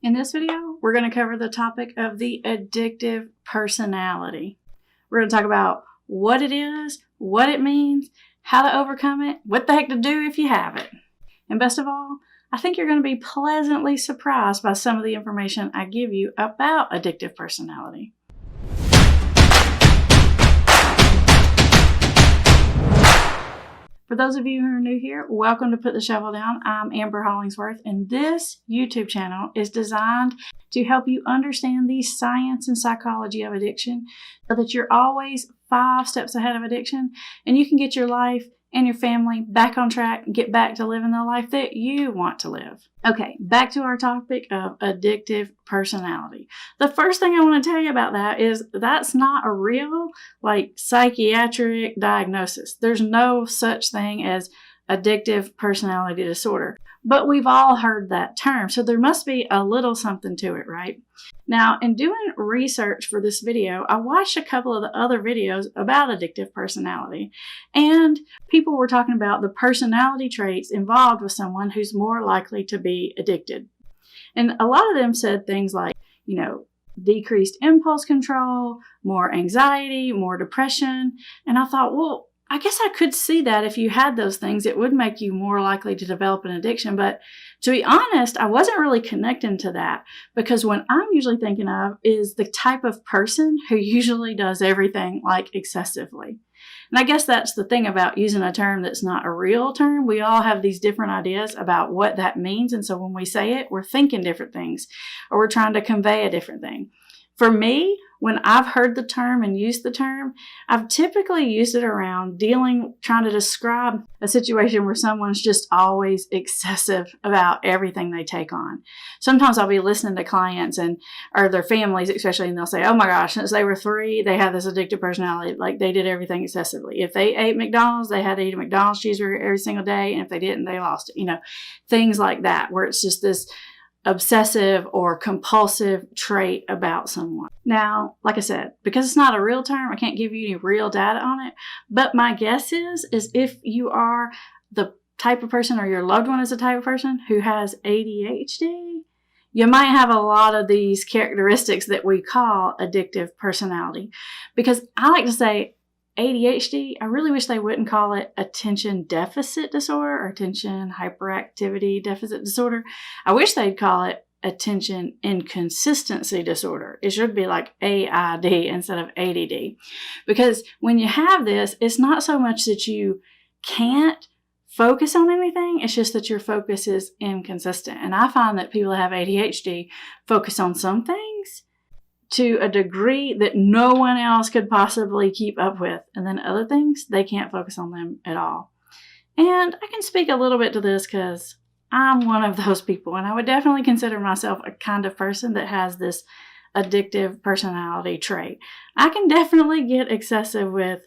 In this video, we're going to cover the topic of the addictive personality. We're going to talk about what it is, what it means, how to overcome it, what the heck to do if you have it. And best of all, I think you're going to be pleasantly surprised by some of the information I give you about addictive personality. For those of you who are new here, welcome to Put the Shovel Down. I'm Amber Hollingsworth, and this YouTube channel is designed to help you understand the science and psychology of addiction so that you're always 5 steps ahead of addiction and you can get your life and your family back on track and get back to living the life that you want to live. Okay, back to our topic of addictive personality. The first thing I want to tell you about that is that's not a real, psychiatric diagnosis. There's no such thing as addictive personality disorder. But we've all heard that term, so there must be a little something to it, right? Now, in doing research for this video, I watched a couple of the other videos about addictive personality, and people were talking about the personality traits involved with someone who's more likely to be addicted. And a lot of them said things like, decreased impulse control, more anxiety, more depression, and I thought, well, I guess I could see that if you had those things, it would make you more likely to develop an addiction. But to be honest, I wasn't really connecting to that because what I'm usually thinking of is the type of person who usually does everything excessively. And I guess that's the thing about using a term that's not a real term. We all have these different ideas about what that means. And so when we say it, we're thinking different things or we're trying to convey a different thing. For me, when I've heard the term and used the term, I've typically used it around trying to describe a situation where someone's just always excessive about everything they take on. Sometimes I'll be listening to clients or their families especially, and they'll say, oh my gosh, since they were 3, they had this addictive personality. They did everything excessively. If they ate McDonald's, they had to eat a McDonald's cheeseburger every single day. And if they didn't, they lost it. Things like that, where it's just this obsessive or compulsive trait about someone. Now, like I said, because it's not a real term, I can't give you any real data on it. But my guess is if you are the type of person or your loved one is the type of person who has ADHD, you might have a lot of these characteristics that we call addictive personality. Because I like to say ADHD, I really wish they wouldn't call it attention deficit disorder or attention hyperactivity deficit disorder. I wish they'd call it attention inconsistency disorder. It should be like AID instead of ADD. Because when you have this, it's not so much that you can't focus on anything, it's just that your focus is inconsistent. And I find that people that have ADHD focus on some things to a degree that no one else could possibly keep up with. And then other things, they can't focus on them at all. And I can speak a little bit to this because I'm one of those people. And I would definitely consider myself a kind of person that has this addictive personality trait. I can definitely get excessive with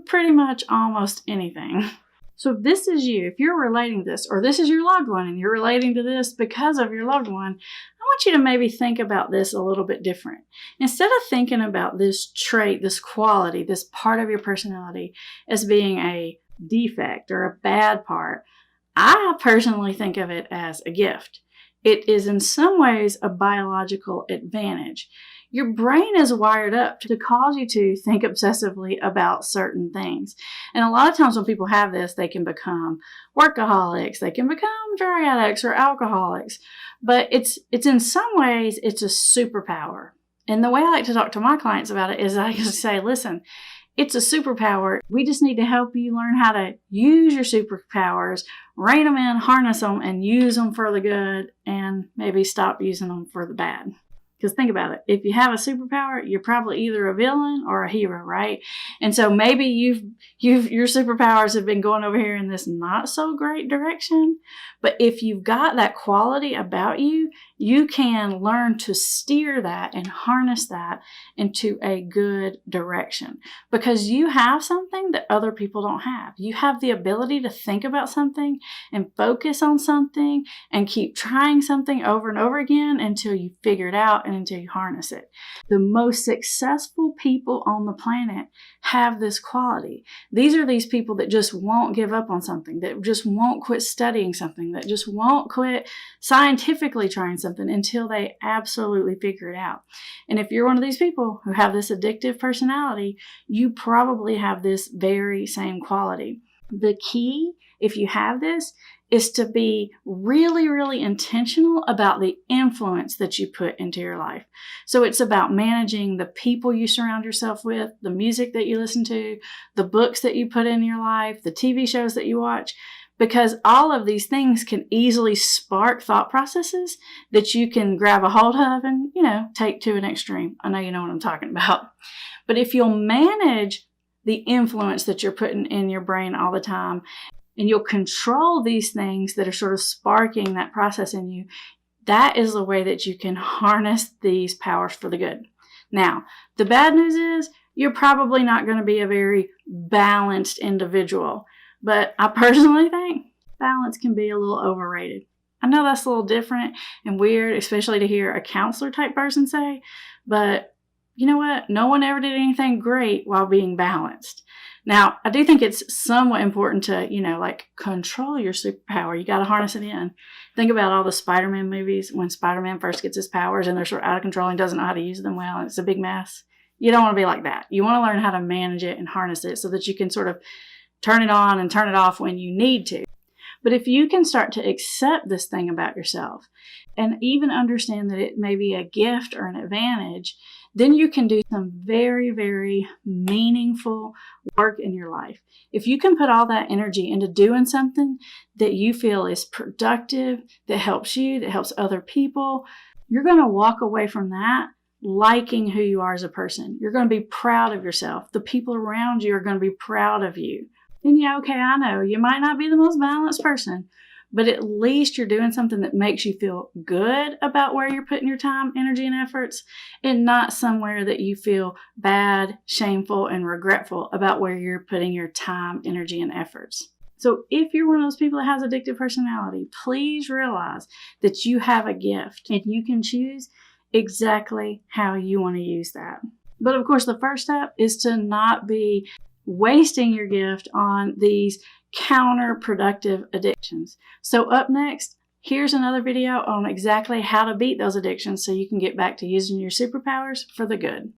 pretty much almost anything. So if this is you, if you're relating to this, or this is your loved one and you're relating to this because of your loved one, I want you to maybe think about this a little bit different. Instead of thinking about this trait, this quality, this part of your personality as being a defect or a bad part, I personally think of it as a gift. It is in some ways a biological advantage. Your brain is wired up to cause you to think obsessively about certain things. And a lot of times when people have this, they can become workaholics, they can become drug addicts or alcoholics. But it's in some ways, it's a superpower. And the way I like to talk to my clients about it is I just say, listen, it's a superpower. We just need to help you learn how to use your superpowers, rein them in, harness them, and use them for the good, and maybe stop using them for the bad. Because think about it. If you have a superpower, you're probably either a villain or a hero, right? And so maybe your superpowers have been going over here in this not so great direction. But if you've got that quality about you, you can learn to steer that and harness that into a good direction. Because you have something that other people don't have. You have the ability to think about something and focus on something and keep trying something over and over again until you figure it out and until you harness it. The most successful people on the planet have this quality. These are these people that just won't give up on something, that just won't quit studying something, that just won't quit scientifically trying something until they absolutely figure it out. And if you're one of these people who have this addictive personality, you probably have this very same quality. The key, if you have this, is to be really, really intentional about the influence that you put into your life. So it's about managing the people you surround yourself with, the music that you listen to, the books that you put in your life, the TV shows that you watch, because all of these things can easily spark thought processes that you can grab a hold of and, take to an extreme. I know you know what I'm talking about. But if you'll manage the influence that you're putting in your brain all the time, and you'll control these things that are sort of sparking that process in you, that is the way that you can harness these powers for the good. Now, the bad news is you're probably not going to be a very balanced individual, but I personally think balance can be a little overrated. I know that's a little different and weird, especially to hear a counselor type person say, but you know what? No one ever did anything great while being balanced. Now, I do think it's somewhat important to, control your superpower. You got to harness it in. Think about all the Spider-Man movies when Spider-Man first gets his powers and they're sort of out of control and doesn't know how to use them well. And it's a big mess. You don't want to be like that. You want to learn how to manage it and harness it so that you can sort of turn it on and turn it off when you need to. But if you can start to accept this thing about yourself and even understand that it may be a gift or an advantage, then you can do some very, very meaningful work in your life. If you can put all that energy into doing something that you feel is productive, that helps you, that helps other people, you're going to walk away from that liking who you are as a person. You're going to be proud of yourself. The people around you are going to be proud of you. And yeah, okay, I know you might not be the most balanced person, but at least you're doing something that makes you feel good about where you're putting your time, energy, and efforts, and not somewhere that you feel bad, shameful, and regretful about where you're putting your time, energy, and efforts. So if you're one of those people that has addictive personality, please realize that you have a gift and you can choose exactly how you want to use that. But of course, the first step is to not be wasting your gift on these counterproductive addictions. So up next, here's another video on exactly how to beat those addictions so you can get back to using your superpowers for the good.